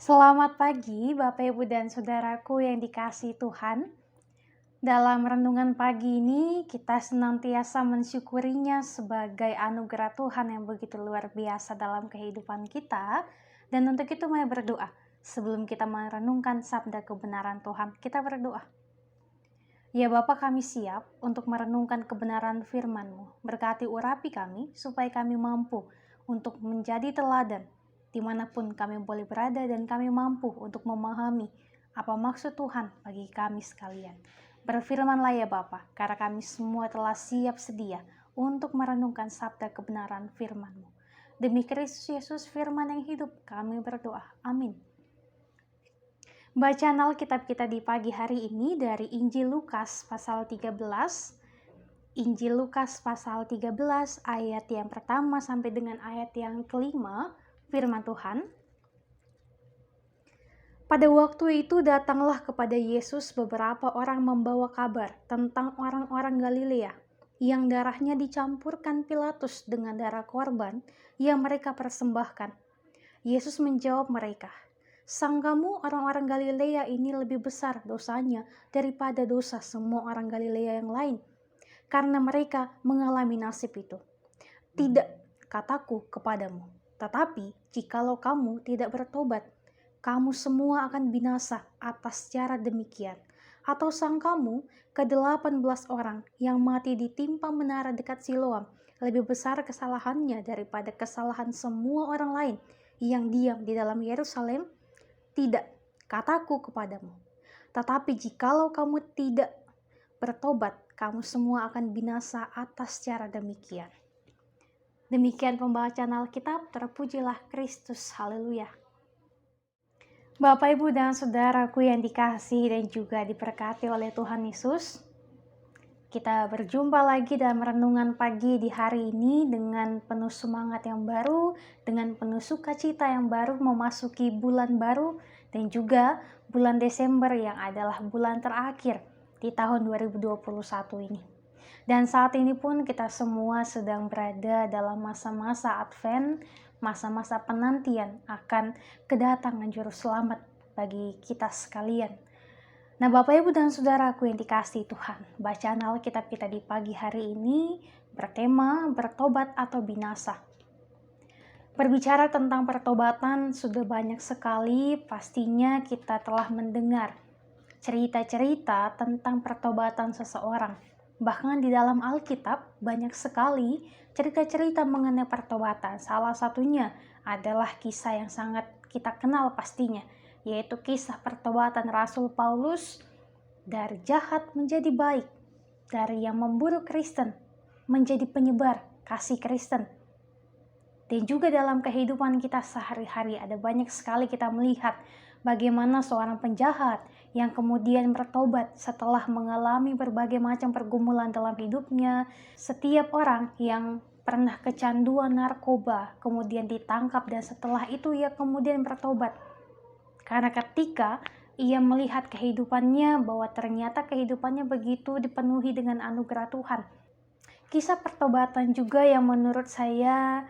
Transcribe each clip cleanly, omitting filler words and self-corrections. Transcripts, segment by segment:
Selamat pagi, Bapak, Ibu, dan saudaraku yang dikasihi Tuhan. Dalam renungan pagi ini, kita senantiasa mensyukurinya sebagai anugerah Tuhan yang begitu luar biasa dalam kehidupan kita. Dan untuk itu mari berdoa. Sebelum kita merenungkan sabda kebenaran Tuhan, kita berdoa. Ya Bapa, kami siap untuk merenungkan kebenaran firman-Mu. Berkati urapi kami, supaya kami mampu untuk menjadi teladan dimanapun kami boleh berada, dan kami mampu untuk memahami apa maksud Tuhan bagi kami sekalian. Berfirmanlah ya Bapa, karena kami semua telah siap sedia untuk merenungkan sabda kebenaran firman-Mu. Demi Kristus Yesus firman yang hidup, kami berdoa. Amin. Bacaan Alkitab kita di pagi hari ini dari Injil Lukas pasal 13. Injil Lukas pasal 13 ayat yang pertama sampai dengan ayat yang kelima. Firman Tuhan. Pada waktu itu datanglah kepada Yesus beberapa orang membawa kabar tentang orang-orang Galilea yang darahnya dicampurkan Pilatus dengan darah korban yang mereka persembahkan. Yesus menjawab mereka, "Sangkamu orang-orang Galilea ini lebih besar dosanya daripada dosa semua orang Galilea yang lain, karena mereka mengalami nasib itu. Tidak, kataku kepadamu, tetapi jikalau kamu tidak bertobat, kamu semua akan binasa atas cara demikian. Atau sangkamu ke-18 orang yang mati ditimpa menara dekat Siloam lebih besar kesalahannya daripada kesalahan semua orang lain yang diam di dalam Yerusalem? Tidak, kataku kepadamu. Tetapi jikalau kamu tidak bertobat, kamu semua akan binasa atas cara demikian." Demikian pembacaan Alkitab, terpujilah Kristus, haleluya. Bapak, Ibu, dan saudaraku yang dikasihi dan juga diberkati oleh Tuhan Yesus, kita berjumpa lagi dalam renungan pagi di hari ini dengan penuh semangat yang baru, dengan penuh sukacita yang baru memasuki bulan baru, dan juga bulan Desember yang adalah bulan terakhir di tahun 2021 ini. Dan saat ini pun kita semua sedang berada dalam masa-masa Advent, masa-masa penantian akan kedatangan Juru Selamat bagi kita sekalian. Nah, Bapak, Ibu, dan saudaraku yang dikasihi Tuhan, bacaan Alkitab kita di pagi hari ini bertema bertobat atau binasa. Berbicara tentang pertobatan, sudah banyak sekali pastinya kita telah mendengar cerita-cerita tentang pertobatan seseorang. Bahkan di dalam Alkitab banyak sekali cerita-cerita mengenai pertobatan. Salah satunya adalah kisah yang sangat kita kenal pastinya, yaitu kisah pertobatan Rasul Paulus dari jahat menjadi baik, dari yang memburu Kristen menjadi penyebar kasih Kristen. Dan juga dalam kehidupan kita sehari-hari ada banyak sekali kita melihat bagaimana seorang penjahat yang kemudian bertobat setelah mengalami berbagai macam pergumulan dalam hidupnya. Setiap orang yang pernah kecanduan narkoba kemudian ditangkap, dan setelah itu ia kemudian bertobat. Karena ketika ia melihat kehidupannya bahwa ternyata kehidupannya begitu dipenuhi dengan anugerah Tuhan. Kisah pertobatan juga yang menurut saya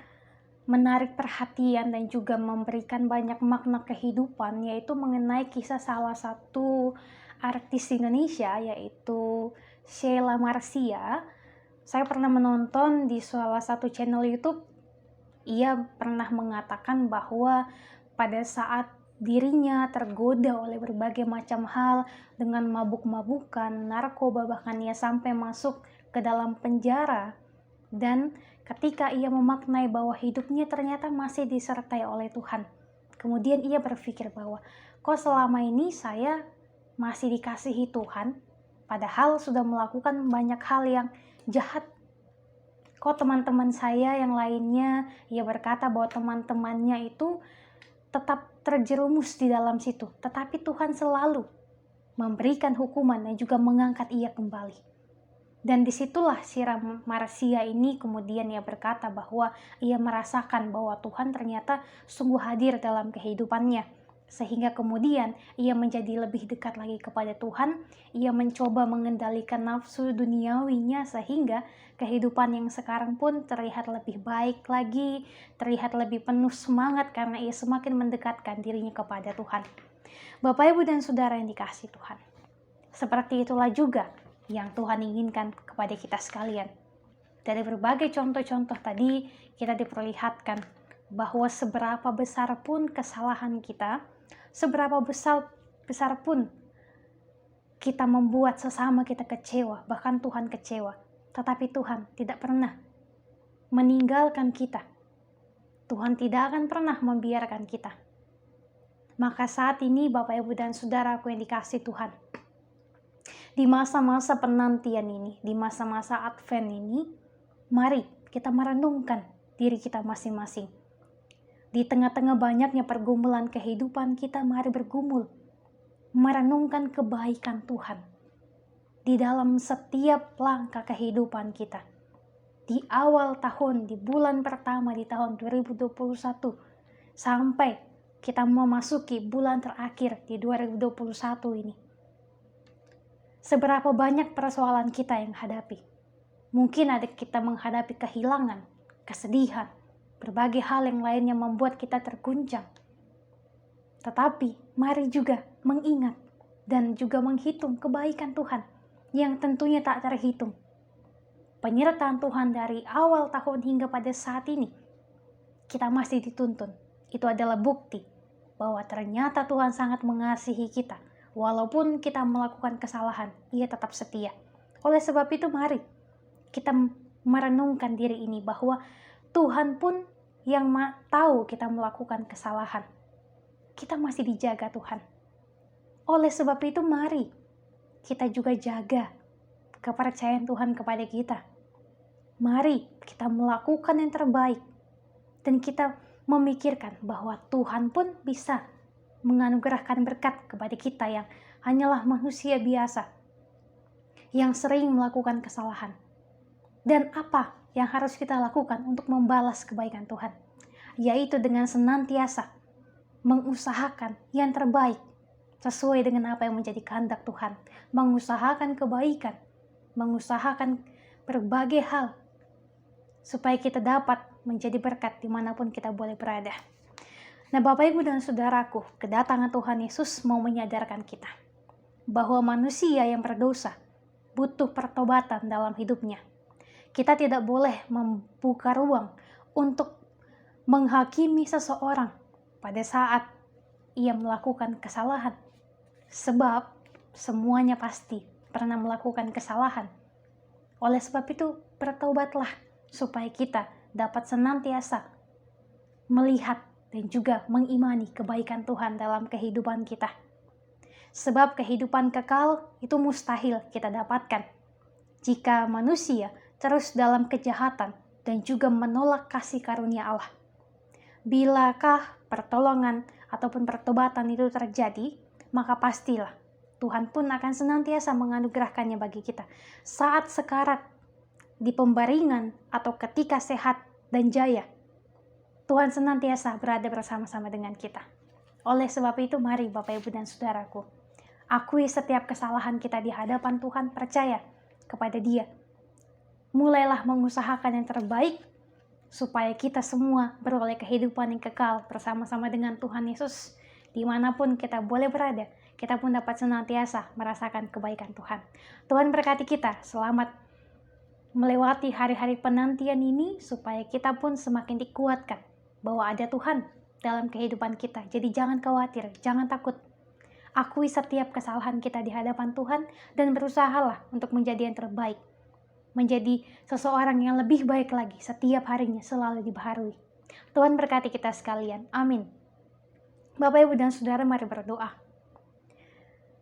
menarik perhatian dan juga memberikan banyak makna kehidupan, yaitu mengenai kisah salah satu artis Indonesia, yaitu Sheila Marcia. Saya pernah menonton di salah satu channel YouTube, ia pernah mengatakan bahwa pada saat dirinya tergoda oleh berbagai macam hal dengan mabuk-mabukan, narkoba, bahkan ia sampai masuk ke dalam penjara. Dan ketika ia memaknai bahwa hidupnya ternyata masih disertai oleh Tuhan, kemudian ia berpikir bahwa kok selama ini saya masih dikasihi Tuhan, padahal sudah melakukan banyak hal yang jahat. Kok teman-teman saya yang lainnya, ia berkata bahwa teman-temannya itu tetap terjerumus di dalam situ, tetapi Tuhan selalu memberikan hukuman dan juga mengangkat ia kembali. Dan disitulah Sheila Marcia ini kemudian ia berkata bahwa ia merasakan bahwa Tuhan ternyata sungguh hadir dalam kehidupannya. Sehingga kemudian ia menjadi lebih dekat lagi kepada Tuhan, ia mencoba mengendalikan nafsu duniawinya sehingga kehidupan yang sekarang pun terlihat lebih baik lagi, terlihat lebih penuh semangat karena ia semakin mendekatkan dirinya kepada Tuhan. Bapak, Ibu, dan Saudara yang dikasihi Tuhan, seperti itulah juga yang Tuhan inginkan kepada kita sekalian. Dari berbagai contoh-contoh tadi, kita diperlihatkan bahwa seberapa besar pun kesalahan kita, seberapa besar pun kita membuat sesama kita kecewa, bahkan Tuhan kecewa, tetapi Tuhan tidak pernah meninggalkan kita. Tuhan tidak akan pernah membiarkan kita. Maka saat ini Bapak, Ibu, dan Saudaraku yang dikasihi Tuhan, di masa-masa penantian ini, di masa-masa Advent ini, mari kita merenungkan diri kita masing-masing. Di tengah-tengah banyaknya pergumulan kehidupan kita, mari bergumul, merenungkan kebaikan Tuhan di dalam setiap langkah kehidupan kita. Di awal tahun, di bulan pertama di tahun 2021, sampai kita memasuki bulan terakhir di 2021 ini. Seberapa banyak persoalan kita yang hadapi. Mungkin ada kita menghadapi kehilangan, kesedihan, berbagai hal yang lainnya membuat kita terguncang. Tetapi mari juga mengingat dan juga menghitung kebaikan Tuhan yang tentunya tak terhitung. Penyertaan Tuhan dari awal tahun hingga pada saat ini, kita masih dituntun. Itu adalah bukti bahwa ternyata Tuhan sangat mengasihi kita. Walaupun kita melakukan kesalahan, ia tetap setia. Oleh sebab itu mari kita merenungkan diri ini bahwa Tuhan pun yang tahu kita melakukan kesalahan. Kita masih dijaga Tuhan. Oleh sebab itu mari kita juga jaga kepercayaan Tuhan kepada kita. Mari kita melakukan yang terbaik. Dan kita memikirkan bahwa Tuhan pun bisa menganugerahkan berkat kepada kita yang hanyalah manusia biasa yang sering melakukan kesalahan. Dan apa yang harus kita lakukan untuk membalas kebaikan Tuhan? Yaitu dengan senantiasa mengusahakan yang terbaik sesuai dengan apa yang menjadi kehendak Tuhan. Mengusahakan kebaikan, mengusahakan berbagai hal supaya kita dapat menjadi berkat dimanapun kita boleh berada. Nah, Bapak, Ibu, dan Saudaraku, kedatangan Tuhan Yesus mau menyadarkan kita bahwa manusia yang berdosa butuh pertobatan dalam hidupnya. Kita tidak boleh membuka ruang untuk menghakimi seseorang pada saat ia melakukan kesalahan. Sebab semuanya pasti pernah melakukan kesalahan. Oleh sebab itu, bertobatlah supaya kita dapat senantiasa melihat dan juga mengimani kebaikan Tuhan dalam kehidupan kita. Sebab kehidupan kekal itu mustahil kita dapatkan jika manusia terus dalam kejahatan dan juga menolak kasih karunia Allah. Bilakah pertolongan ataupun pertobatan itu terjadi, maka pastilah Tuhan pun akan senantiasa menganugerahkannya bagi kita. Saat sekarat, di pembaringan, atau ketika sehat dan jaya, Tuhan senantiasa berada bersama-sama dengan kita. Oleh sebab itu, mari Bapak, Ibu, dan Saudaraku, akui setiap kesalahan kita di hadapan Tuhan, percaya kepada Dia. Mulailah mengusahakan yang terbaik supaya kita semua beroleh kehidupan yang kekal bersama-sama dengan Tuhan Yesus. Dimanapun kita boleh berada, kita pun dapat senantiasa merasakan kebaikan Tuhan. Tuhan berkati kita, selamat melewati hari-hari penantian ini supaya kita pun semakin dikuatkan bahwa ada Tuhan dalam kehidupan kita. Jadi jangan khawatir, jangan takut. Akui setiap kesalahan kita di hadapan Tuhan dan berusahalah untuk menjadi yang terbaik. Menjadi seseorang yang lebih baik lagi setiap harinya selalu dibaharui. Tuhan berkati kita sekalian. Amin. Bapak, Ibu, dan Saudara, mari berdoa.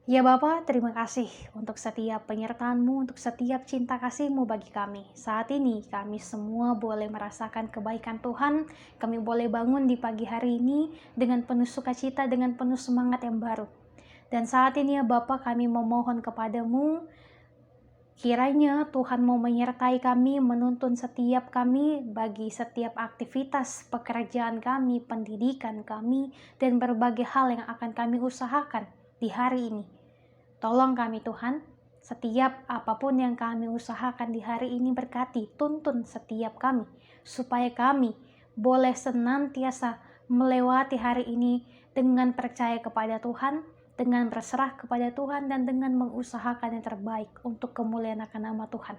Ya Bapa, terima kasih untuk setiap penyertaan-Mu, untuk setiap cinta kasih-Mu bagi kami. Saat ini kami semua boleh merasakan kebaikan Tuhan. Kami boleh bangun di pagi hari ini dengan penuh sukacita, dengan penuh semangat yang baru. Dan saat ini ya Bapa, kami memohon kepada-Mu, Kiranya Tuhan mau menyertai kami, menuntun setiap kami bagi setiap aktivitas pekerjaan kami, pendidikan kami, dan berbagai hal yang akan kami usahakan di hari ini. Tolong kami Tuhan, setiap apapun yang kami usahakan di hari ini berkati, tuntun setiap kami, supaya kami boleh senantiasa melewati hari ini dengan percaya kepada Tuhan, dengan berserah kepada Tuhan, dan dengan mengusahakan yang terbaik untuk kemuliaan akan nama Tuhan.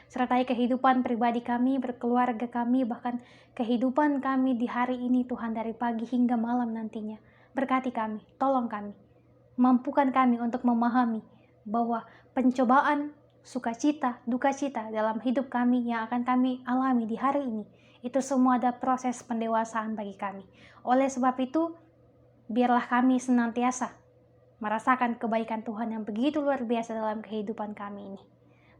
Sertai kehidupan pribadi kami, berkeluarga kami, bahkan kehidupan kami di hari ini Tuhan, dari pagi hingga malam nantinya. Berkati kami, tolong kami, mampukan kami untuk memahami bahwa pencobaan, sukacita, dukacita dalam hidup kami yang akan kami alami di hari ini, itu semua ada proses pendewasaan bagi kami. Oleh sebab itu, biarlah kami senantiasa merasakan kebaikan Tuhan yang begitu luar biasa dalam kehidupan kami ini.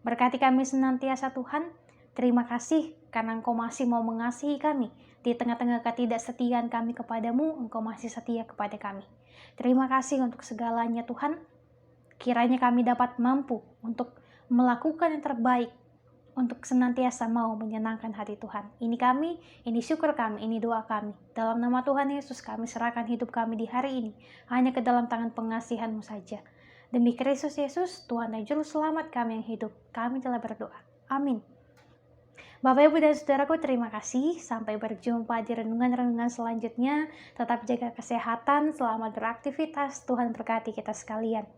Berkati kami senantiasa Tuhan. Terima kasih karena Engkau masih mau mengasihi kami. Di tengah-tengah ketidaksetiaan kami kepadamu, Engkau masih setia kepada kami. Terima kasih untuk segalanya Tuhan. Kiranya kami dapat mampu untuk melakukan yang terbaik, untuk senantiasa mau menyenangkan hati Tuhan. Ini kami, ini syukur kami, ini doa kami. Dalam nama Tuhan Yesus kami serahkan hidup kami di hari ini hanya ke dalam tangan pengasihan-Mu saja. Demi Kristus Yesus, Tuhan dan Juru Selamat kami yang hidup, kami telah berdoa. Amin. Bapak, Ibu, dan Saudaraku, terima kasih. Sampai berjumpa di renungan-renungan selanjutnya. Tetap jaga kesehatan, selamat beraktivitas. Tuhan berkati kita sekalian.